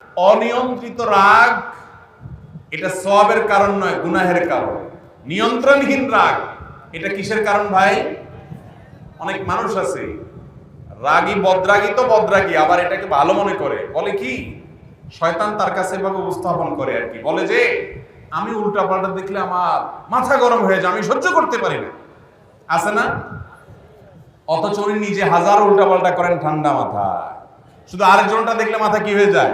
অনিয়ন্ত্রিত রাগ এটা সওয়াবের কারণ নয়, গুনাহের কারণ। নিয়ন্ত্রণহীন রাগ এটা কিসের কারণ ভাই? অনেক মানুষ আছে রাগী, বদরাগী তো বদরাগী, আবার এটাকে ভালো মনে করে, বলে কি শয়তান তার কাছে এভাবে উপস্থাপন করে আর কি, বলে যে আমি উল্টাপাল্টা দেখলে আমার মাথা গরম হয়ে যায়, আমি সহ্য করতে পারি না, আছে না? অথচ উনি নিজে হাজার উল্টাপাল্টা করেন ঠান্ডা মাথায়, শুধু আরেকজনটা দেখলে মাথা কি হয়ে যায়?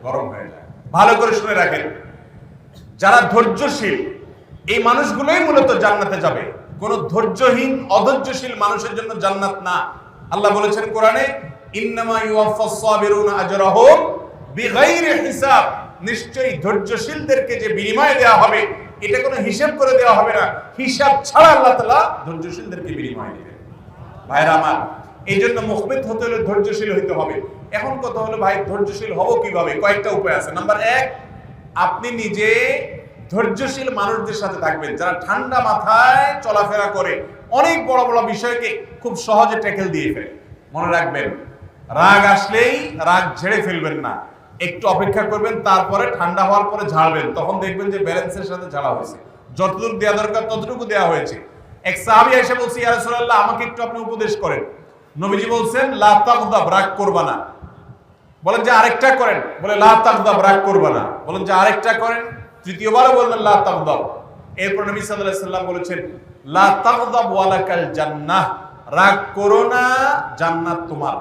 গরম হয়ে যায়। ভালো করে শুনে রাখেন, যারা ধৈর্যশীল এই মানুষগুলোই মূলত জান্নাতে যাবে। কোন ধৈর্যহীন অধৈর্যশীল মানুষের জন্য জান্নাত না। আল্লাহ বলেছেন কোরআনে, ইন্নামা ইউওয়াফাস সাবিরুনা আজরাহুম বিগাইরি হিসাব, নিশ্চয়ই ধৈর্যশীলদেরকে যে বিনিময় দেওয়া হবে এটা কোনো হিসাব করে দেওয়া হবে না, হিসাব ছাড়া আল্লাহ তাআলা ধৈর্যশীলদেরকে বিনিময় দেবেন। ভাইরা আমার, এই জন্য মুখবিত হতে হলে ধৈর্যশীল হইতে হবে। এখন কথা হলো ভাই ধৈর্যশীল হব কিভাবে? কয়েকটা উপায় আছে। নাম্বার 1, আপনি নিজে ধৈর্যশীল মানুষদের সাথে থাকবেন যারা ঠান্ডা মাথায় চলাফেরা করে, অনেক বড় বড় বিষয়কে খুব সহজে ট্যাকেল দিয়ে ফেলে। মনে রাখবেন, রাগ আসলেই রাগ ঝেড়ে ফেলবেন না, একটু অপেক্ষা করবেন, তারপরে ঠান্ডা হওয়ার পরে ঝাড়বেন, তখন দেখবেন যে ব্যালেন্সের সাথে ঝাড়া হয়েছে, যতটুকু দেওয়া দরকার ততটুকু দেওয়া হয়েছে। এক সাহাবী এসে বলছে, ইয়া রাসূলুল্লাহ আমাকে একটু আপনি উপদেশ করেন। নবীজি বলছেন, লা তাগদাব, রাগ করবা না। বলেন যে আরেকটা করেন, বলে লা তাগদাব, রাগ করবা না। বলেন যে আরেকটা করেন, তৃতীয়বারও বললেন লা তাগদাব। এরপর নবী সাল্লাল্লাহু আলাইহি সাল্লাম বলেছেন, লা তাগদাব ওয়ালাকাল জান্নাহ, রাগ করো না, জান্নাত তোমার।